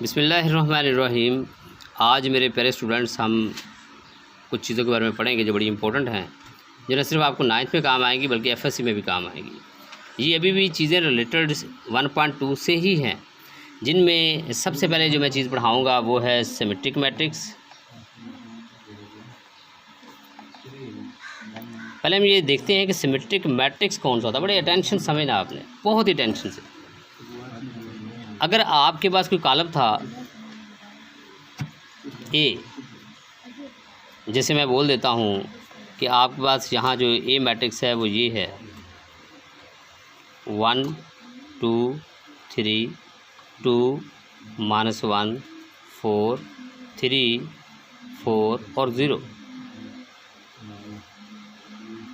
बिस्मिल्लाहिर्रहमानिर्रहीम। आज मेरे प्यारे स्टूडेंट्स, हम कुछ चीज़ों के बारे में पढ़ेंगे जो बड़ी इंपॉर्टेंट हैं, जो न सिर्फ आपको 9th में काम आएंगी बल्कि एफएससी में भी काम आएंगी। ये अभी भी चीज़ें रिलेटेड 1.2 से ही हैं, जिनमें सबसे पहले जो मैं चीज़ पढ़ाऊँगा वो है सिमेट्रिक मैट्रिक्स। पहले हम ये देखते हैं कि सिमेट्रिक मैट्रिक्स कौन सा होता है। बड़े अटेंशन समझना आपने, बहुत ही टेंशन से। अगर आपके पास कोई कॉलम था ए, जैसे मैं बोल देता हूँ कि आपके पास यहाँ जो ए मैट्रिक्स है वो ये है 1 2 3 2 -1 4 3 4 और 0।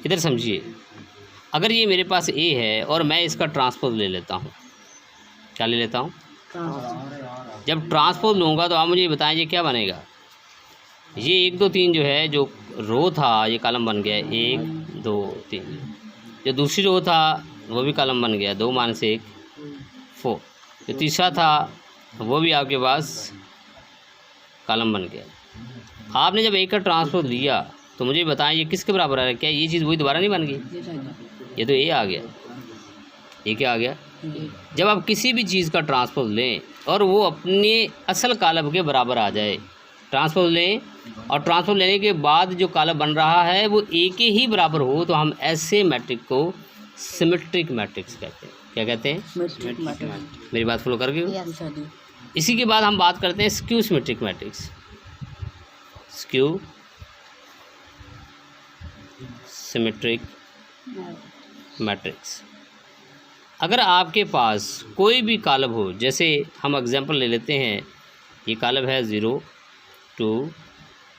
इधर समझिए, अगर ये मेरे पास ए है और मैं इसका ट्रांसपोज ले लेता हूँ, क्या ले लेता हूँ? जब ट्रांसपोज लूँगा तो आप मुझे बताएं ये क्या बनेगा। ये 1 2 3 जो है, जो रो था ये कॉलम बन गया 1 2 3। जो दूसरी रो था वो भी कॉलम बन गया 2 - 1 4। जो तीसरा था वो भी आपके पास कॉलम बन गया। आपने जब एक का ट्रांसपोज लिया तो मुझे बताएं ये किसके बराबर है? क्या ये चीज़ वही दोबारा नहीं बन गई? ये तो ए आ गया। ये क्या आ गया? जब आप किसी भी चीज़ का ट्रांसपोज लें और वो अपने असल कॉलम के बराबर आ जाए, ट्रांसपोज लें और ट्रांसपोज लेने के बाद जो कॉलम बन रहा है वो ए के ही बराबर हो, तो हम ऐसे मैट्रिक्स को सिमेट्रिक मैट्रिक्स कहते हैं। क्या कहते हैं? Symmetric matrix. मेरी बात फॉलो करके। इसी के बाद हम बात करते हैं skew symmetric matrix. Skew symmetric matrix. अगर आपके पास कोई भी कॉलम हो, जैसे हम एग्जांपल ले लेते हैं, ये कॉलम है 0 2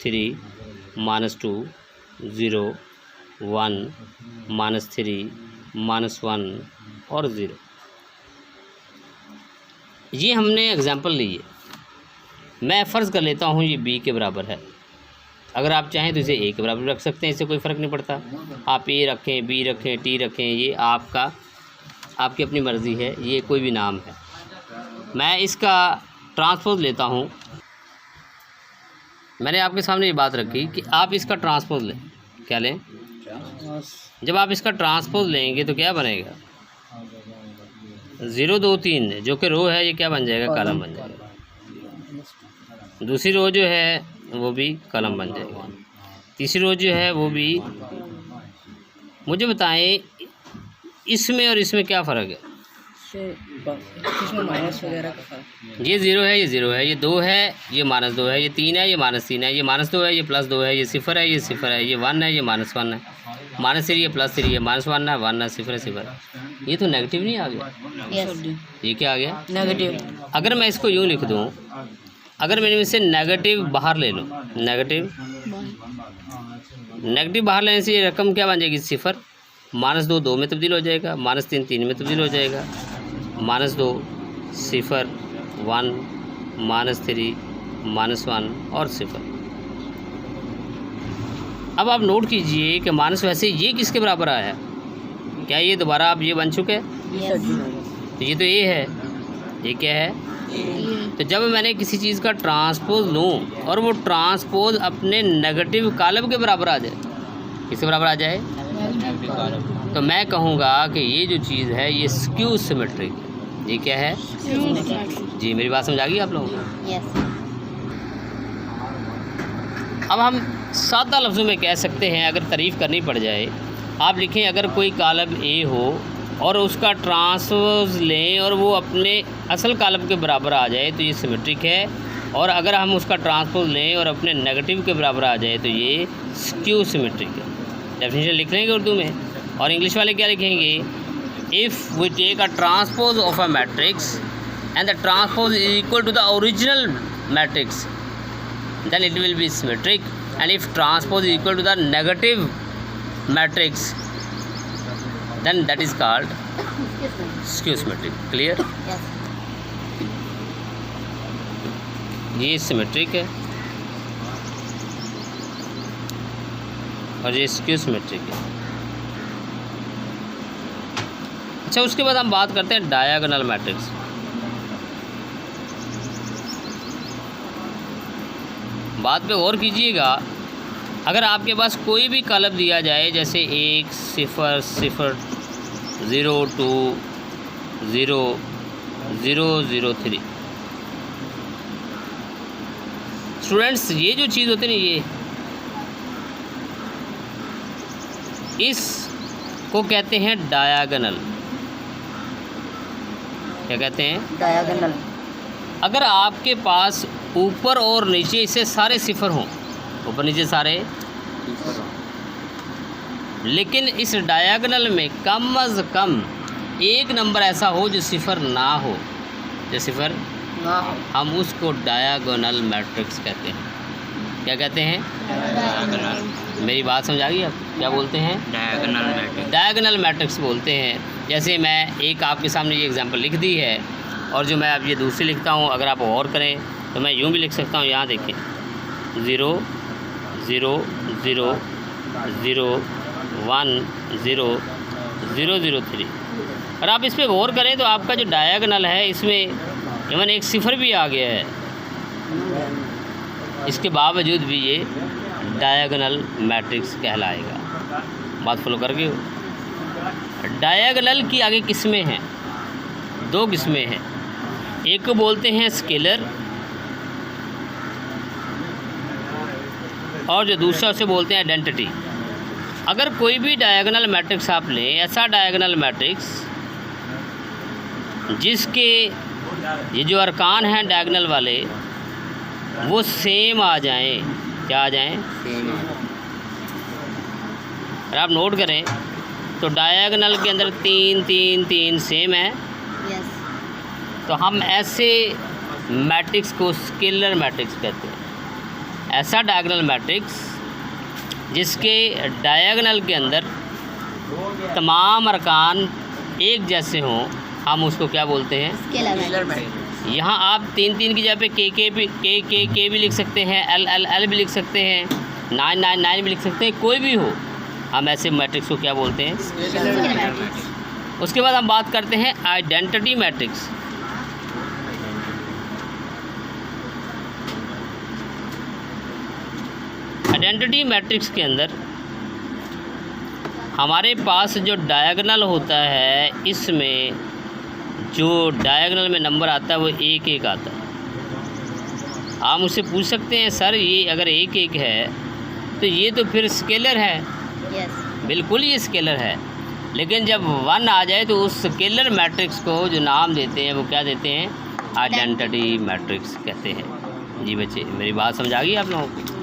3 -2 0 1 -3 -1 और 0। ये हमने एग्जांपल लिए। मैं फ़र्ज़ कर लेता हूँ ये b के बराबर है। अगर आप चाहें तो इसे a के बराबर रख सकते हैं, इससे कोई फ़र्क नहीं पड़ता। आप a रखें, b रखें, t रखें, ये आपकी अपनी मर्ज़ी है, ये कोई भी नाम है। मैं इसका ट्रांसपोज लेता हूँ। मैंने आपके सामने ये बात रखी कि आप इसका ट्रांसपोज लें। क्या लें? जब आप इसका ट्रांसपोज लेंगे तो क्या बनेगा? 0 2 3 जो कि रो है, ये क्या बन जाएगा? कॉलम बन जाएगा। दूसरी रो जो है वो भी कॉलम बन जाएगा। तीसरी रो जो है वो भी। मुझे बताएं इसमें और इसमें क्या फ़र्क है? इसमें माइनस वगैरह का फ़र्क। ये 0 है, ये 0 है, ये 2 है, ये -2 है, ये 3 है, ये -3 है, ये -2 है, ये +2 है, ये 0 है, ये 0 है, ये 1 है, ये -1 है, -3 ये +3 है, -1 है, 1 है, 0 है, 0 है। ये तो नेगेटिव नहीं आ गया? ये क्या आ गया? नेगेटिव। अगर मैं इसको यूँ लिख दूँ, अगर मैंने इससे नेगेटिव बाहर ले लूँ, नेगेटिव बाहर लेने से ये रकम क्या बन जाएगी? 0। -2 2 में तब्दील हो जाएगा, -3 3 में तब्दील हो जाएगा, -2 0 1 -3 -1 और 0। अब आप नोट कीजिए कि माइनस वैसे ये किसके बराबर आया है? क्या ये दोबारा अब ये बन चुके हैं? तो ये तो ए है, ये क्या है? तो जब मैंने किसी चीज़ का ट्रांसपोज लूँ और वो ट्रांसपोज अपने नेगेटिव कॉलम के बराबर आ जाए, किसके बराबर आ जाए? तो मैं कहूँगा कि ये जो चीज़ है ये स्क्यू सिमेट्रिक है। ये क्या है? जी, मेरी बात समझ आ गई आप लोगों को? अब हम सादा लफ्ज़ों में कह सकते हैं, अगर तारीफ़ करनी पड़ जाए, आप लिखें अगर कोई कॉलम ए हो और उसका ट्रांसपोज लें और वो अपने असल कॉलम के बराबर आ जाए तो ये सिमेट्रिक है, और अगर हम उसका ट्रांसपोज लें और अपने नेगेटिव के बराबर आ जाए तो ये स्क्यू सिमेट्रिक है। डेफिनेशन लिख लेंगे उर्दू में, और इंग्लिश वाले क्या लिखेंगे? If we take a transpose of a matrix and the transpose is equal to the original matrix, then it will be symmetric, and if transpose is equal to the negative matrix, then that is called skew symmetric. Clear? Yes. ये symmetric है और ये skew symmetric है। अच्छा, उसके बाद हम बात करते हैं डायगोनल मैट्रिक्स। बात पे गौर कीजिएगा। अगर आपके पास कोई भी कॉलम दिया जाए, जैसे 1 0 0 0 2 0 0 0 3, स्टूडेंट्स ये जो चीज़ होती है ना, इसको कहते हैं डायगोनल। क्या कहते हैं? डायगोनल। अगर आपके पास ऊपर और नीचे इससे सारे सिफर हों, ऊपर नीचे सारे, लेकिन इस डायगोनल में कम अज़ कम एक नंबर ऐसा हो जो सिफर ना हो, जो सिफर ना हो, हम उसको डायगोनल मैट्रिक्स कहते हैं। क्या कहते हैं? डायगोनल। मेरी बात समझ आ गई? आप क्या बोलते हैं? Diagonal matrix. डायगोनल मैट्रिक्स बोलते हैं। जैसे मैं एक आपके सामने ये एग्जांपल लिख दी है, और जो मैं अब ये दूसरी लिखता हूँ, अगर आप गौर करें तो मैं यूँ भी लिख सकता हूँ। यहाँ देखें, 0 0 0 0 1 0 0 0 3। और आप इस पर गौर करें तो आपका जो डायगोनल है, इसमें इवन एक सिफर भी आ गया है। इसके बावजूद भी ये डायगोनल मैट्रिक्स कहलाएगा। बात फॉलो कर गए हो? डायगोनल की आगे किस्में हैं, 2 किस्में हैं। एक को बोलते हैं स्केलर, और जो दूसरा उसे बोलते हैं आइडेंटिटी। अगर कोई भी डायगोनल मैट्रिक्स आप लें, ऐसा डायगोनल मैट्रिक्स जिसके ये जो अरकान हैं डायगोनल वाले वो सेम आ जाएं। क्या आ जाएं? सेम। अगर आप नोट करें तो डायगोनल के अंदर 3 3 3 सेम है, यस। तो हम ऐसे मैट्रिक्स को स्केलर मैट्रिक्स कहते हैं। ऐसा डायगोनल मैट्रिक्स जिसके डायगोनल के अंदर तमाम अरकान एक जैसे हों, हम उसको क्या बोलते हैं? Scalar matrix. यहाँ आप 3 3 की जगह पे के भी लिख सकते हैं, एल भी लिख सकते हैं, 9 9 9 भी लिख सकते हैं, कोई भी हो, हम ऐसे मैट्रिक्स को क्या बोलते हैं? Scalar matrix. उसके बाद हम बात करते हैं आइडेंटिटी मैट्रिक्स। आइडेंटिटी मैट्रिक्स के अंदर हमारे पास जो डायगोनल होता है, इसमें जो डायगोनल में नंबर आता है वो 1 1 आता है। आप मुझसे पूछ सकते हैं सर ये अगर 1 1 है तो ये तो फिर स्केलर है। यस। बिल्कुल ये स्केलर है, लेकिन जब 1 आ जाए तो उस स्केलर मैट्रिक्स को जो नाम देते हैं वो क्या देते हैं? आइडेंटिटी मैट्रिक्स कहते हैं। जी बच्चे, मेरी बात समझ आ गई आप लोगों को?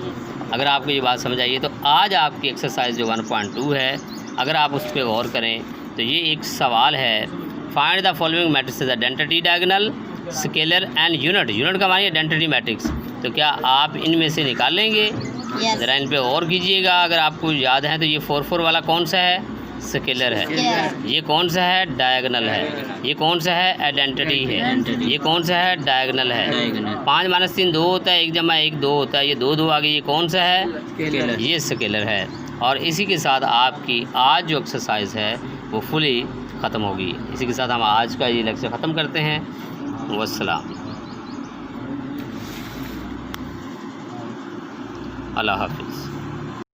अगर आपको ये बात समझ आई है तो आज आपकी एक्सरसाइज जो 1.2 है, अगर आप उस पर गौर करें तो ये एक सवाल है, find the following matrix identity, diagonal, scalar and unit. Unit का मानिए आइडेंटिटी मैट्रिक्स। तो क्या आप इनमें से निकाल लेंगे? ज़रा इन पे गौर कीजिएगा। अगर आपको याद है तो ये 4 4 वाला कौन सा है? स्केलर है। ये कौन सा है? डायगोनल है। ये कौन सा है? आइडेंटिटी है। ये कौन सा है? डायगोनल है। 5 - 3 2 होता है, 1 + 1 2 होता है, ये 2 2 आ गई, ये कौन सा है? स्केलर। ये स्केलर है। और इसी के साथ आपकी आज जो एक्सरसाइज है वो फुली ख़त्म होगी। इसी के साथ हम आज का ये लेक्चर ख़त्म करते हैं। वस्सलाम, अल्लाह हाफिज़।